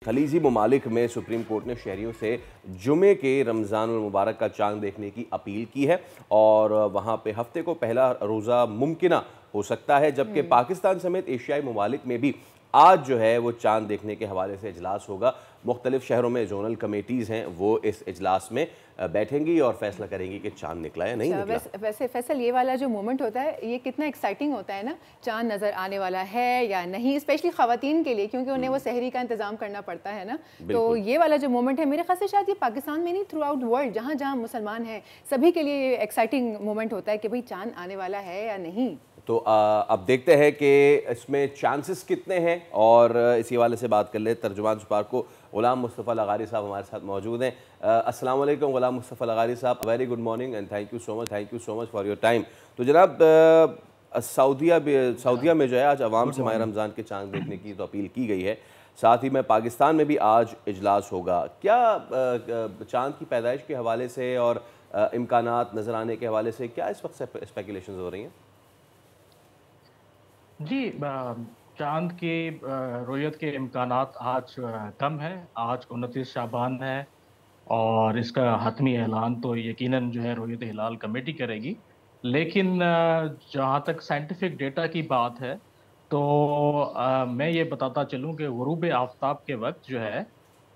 खलीजी ममालिक में supreme court ने शहरियों से जुमे के रमज़ान मुबारक का चांद देखने की अपील की है और वहाँ पे हफ्ते को पहला रोज़ा मुमकिन हो सकता है, जबकि पाकिस्तान समेत एशियाई ममालिक में भी आज जो है वो चांद देखने के हवाले से इजलास होगा। मुख्तलिफ शहरों में जोनल कमेटीज़ हैं, वो इस इजलास में बैठेंगी और फैसला करेंगी कि चांद निकला या नहीं अच्छा, निकला। वैसे फैसल, ये वाला जो मोमेंट होता है ये कितना एक्साइटिंग होता है ना, चांद नज़र आने वाला है या नहीं, स्पेशली ख़वातीन के लिए, क्योंकि उन्हें वो सहरी का इंतज़ाम करना पड़ता है ना। तो बिल्कुल। ये वाला जो मोमेंट है, मेरे ख्याल से शायद ये पाकिस्तान में नहीं, थ्रू आउट वर्ल्ड जहाँ जहाँ मुसलमान हैं सभी के लिए ये एक्साइटिंग मोमेंट होता है कि भाई चांद आने वाला है या नहीं। तो अब देखते हैं कि इसमें चांसेस कितने हैं और इसी हवाले से बात कर ले। तर्जुमान स्पार्क को गुलाम मुस्तफ़ा लगारी साहब हमारे साथ मौजूद हैं। अस्सलाम वालेकुम गुलाम मुस्तफ़ा लगारी साहब, very good morning and thank you so much for your time. तो जनाब, सऊदीया में जो है आज अवाम से माह रमज़ान के चांद देखने की तो अपील की गई है, साथ ही में पाकिस्तान में भी आज इजलास होगा। क्या चांद की पैदाइश के हवाले से और इम्कानात नज़र आने के हवाले से क्या इस वक्त स्पेकुलेशन हो रही हैं? जी, चाँद की रुयत के इम्कानात आज कम है। आज 29 शाबान है और इसका हतमी ऐलान तो यकीनन जो है रुयत हिलाल कमेटी करेगी। लेकिन जहाँ तक साइंटिफिक डेटा की बात है, तो मैं ये बताता चलूँ कि ग़ुरूब आफ़ताब के वक़्त जो है,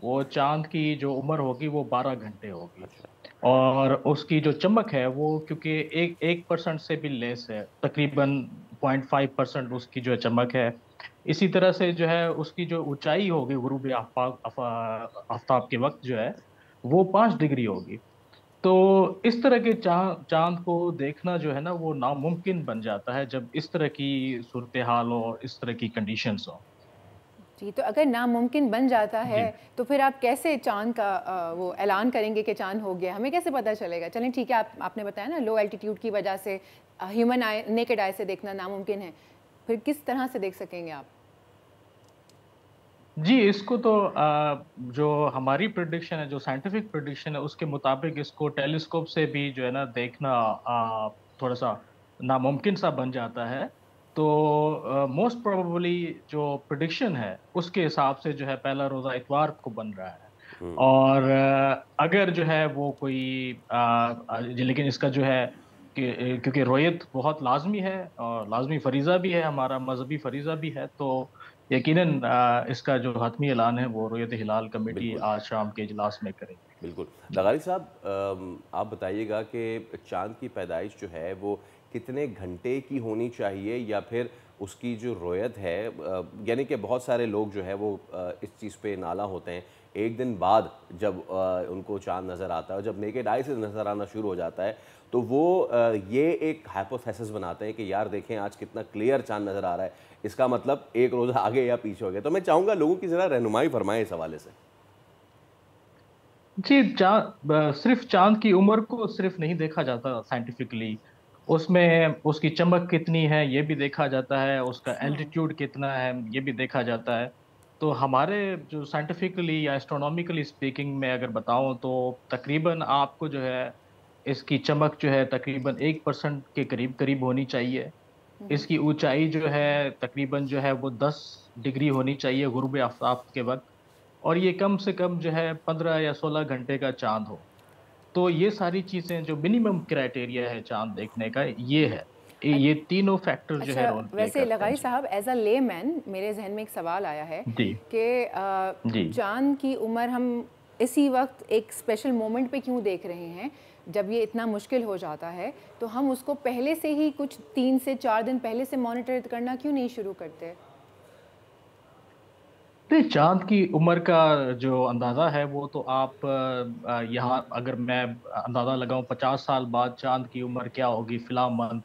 वो चाँद की जो उम्र होगी वो 12 घंटे होगी। अच्छा। और उसकी जो चमक है वो क्योंकि 1% से भी लेस है, तकरीबन 0.5% उसकी जो चमक है। इसी तरह से जो है उसकी जो ऊँचाई होगी ग़ुरूब आफ़ताब के वक़्त जो है, वो 5 डिग्री होगी। तो इस तरह के चाँद को देखना जो है ना वो नामुमकिन बन जाता है जब इस तरह की सूरत-ए-हाल हो, इस तरह की कंडीशंस हों। जी, तो अगर नामुमकिन बन जाता है जी। तो फिर आप कैसे चाँद का वो ऐलान करेंगे कि चाँद हो गया? हमें कैसे पता चलेगा? चलें ठीक है, आपने बताया ना लो एल्टीट्यूड की वजह से ह्यूमन आई, नेकेड आई से देखना नामुमकिन है। फिर किस तरह से देख सकेंगे आप? जी, इसको तो जो हमारी प्रेडिक्शन है, जो साइंटिफिक प्रेडिक्शन है, उसके मुताबिक इसको टेलीस्कोप से भी जो है ना देखना थोड़ा-सा नामुमकिन सा बन जाता है। तो मोस्ट प्रोबेबली जो प्रेडिक्शन है, उसके हिसाब से जो है पहला रोज़ा इतवार को बन रहा है। हम्म। और अगर जो है वो कोई लेकिन इसका जो है कि क्योंकि रोयत बहुत लाज़मी है और लाज़मी फ़रीज़ा भी है, हमारा मज़हबी फ़रीज़ा भी है, तो यकीनन इसका जो हतमी ऐलान है वो रुयत हिलाल कमेटी बिल्कुल। आज शाम के इजलास में करेगी। बिल्कुल। जी। लगारी साहब, आप बताइएगा कि चाँद की पैदाइश जो है वो कितने घंटे की होनी चाहिए, या फिर उसकी जो रोयत है, यानी कि बहुत सारे लोग जो है वो इस चीज़ पे नाला होते हैं एक दिन बाद जब उनको चाँद नज़र आता है और जब नेकेड आई से नज़र आना शुरू हो जाता है, तो वो ये एक हाइपोथेसिस बनाते हैं कि यार देखें आज कितना क्लियर चाँद नज़र आ रहा है, इसका मतलब एक रोज़ा आगे या पीछे हो गया। तो मैं चाहूँगा लोगों की ज़रा रहनुमाई फरमाएँ इस हवाले से। जी, सिर्फ़ चाँद की उम्र को सिर्फ़ नहीं देखा जाता साइंटिफिकली, उसमें उसकी चमक कितनी है ये भी देखा जाता है, उसका अच्छा। एल्टीट्यूड कितना है ये भी देखा जाता है। तो हमारे जो साइंटिफिकली या एस्ट्रोनॉमिकली स्पीकिंग मैं अगर बताऊँ तो तकरीबन आपको जो है इसकी चमक जो है तकरीबन 1% के करीब-करीब होनी चाहिए। हुँ, हुँ। इसकी ऊँचाई जो है तकरीबन जो है वो 10 डिग्री होनी चाहिए ग़ुरूब आफ़ताब के वक़्त, और ये कम से कम जो है 15 या 16 घंटे का चाँद हो। तो ये सारी चीज़ें जो मिनिमम क्राइटेरिया है चाँद देखने का ये है। ये तीनों फैक्टर जो है अच्छा, रोल प्ले वैसे करते हैं। लगाई जी। साहब, एज़ अ लेमैन मेरे ज़हन में एक सवाल आया है जी, कि जी। चाँद की उम्र हम इसी वक्त एक स्पेशल मोमेंट पे क्यों देख रहे हैं? जब ये इतना मुश्किल हो जाता है, तो हम उसको पहले से ही कुछ 3 से 4 दिन पहले से मॉनिटर करना क्यों नहीं शुरू करते? नहीं, चाँद की उम्र का जो अंदाज़ा है वो तो आप यहाँ अगर मैं अंदाज़ा लगाऊँ 50 साल बाद चाँद की उम्र क्या होगी फिला मंथ,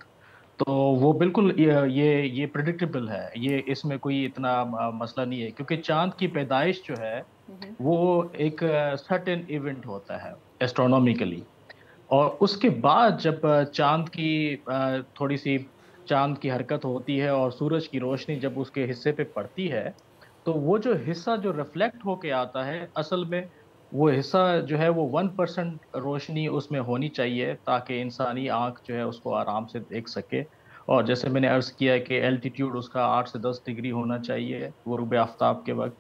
तो वो बिल्कुल ये प्रेडिक्टेबल है। ये इसमें कोई इतना मसला नहीं है क्योंकि चाँद की पैदाइश जो है, हुँ, हुँ। वो एक सर्टेन इवेंट होता है एस्ट्रोनॉमिकली। और उसके बाद जब चाँद की थोड़ी-सी चाँद की हरकत होती है और सूरज की रोशनी जब उसके हिस्से पे पड़ती है, तो वो जो हिस्सा जो रिफ्लेक्ट होके आता है, असल में वो हिस्सा जो है वो 1% रोशनी उसमें होनी चाहिए ताकि इंसानी आँख जो है उसको आराम से देख सके। और जैसे मैंने अर्ज़ किया कि एल्टीट्यूड उसका 8 से 10 डिग्री होना चाहिए ग़ुरूब आफ़ताब के वक़्त।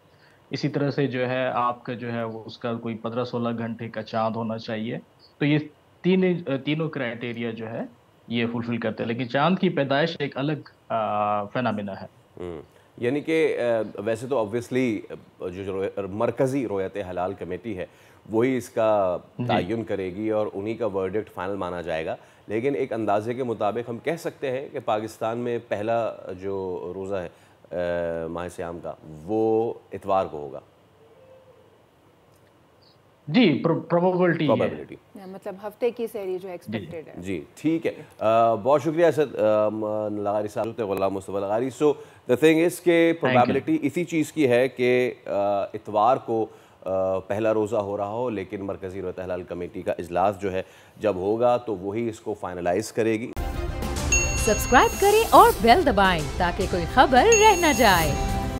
इसी तरह से जो है आपका जो है वो उसका कोई 15-16 घंटे का चाँद होना चाहिए। तो ये तीनों क्राइटेरिया जो है ये फुलफिल करते हैं, लेकिन चाँद की पैदाइश एक अलग फिनोमेना है। यानी कि वैसे तो ऑब्वियसली जो मरकज़ी रोयत हलाल कमेटी है वही इसका तयन करेगी और उन्हीं का वर्डिक्ट फाइनल माना जाएगा, लेकिन एक अंदाजे के मुताबिक हम कह सकते हैं कि पाकिस्तान में पहला जो रोज़ा है माह सियाम का वो इतवार को होगा। जी, प्रोबेबिलिटी मतलब हफ्ते की सहरी जो एक्सपेक्टेड है। जी ठीक है, बहुत शुक्रिया असद लगारी साहब, गुलाम मुस्तफ़ा लगारी। सो द थिंग इज़ के प्रोबेबिलिटी इसी चीज़ की है कि इतवार को पहला रोज़ा हो रहा हो, लेकिन मरकज़ी रोयत हलाल कमेटी का इजलास जो है जब होगा तो वही इसको फाइनलाइज करेगी। सब्सक्राइब करें और बेल दबाएं ताकि कोई खबर रह न जाए।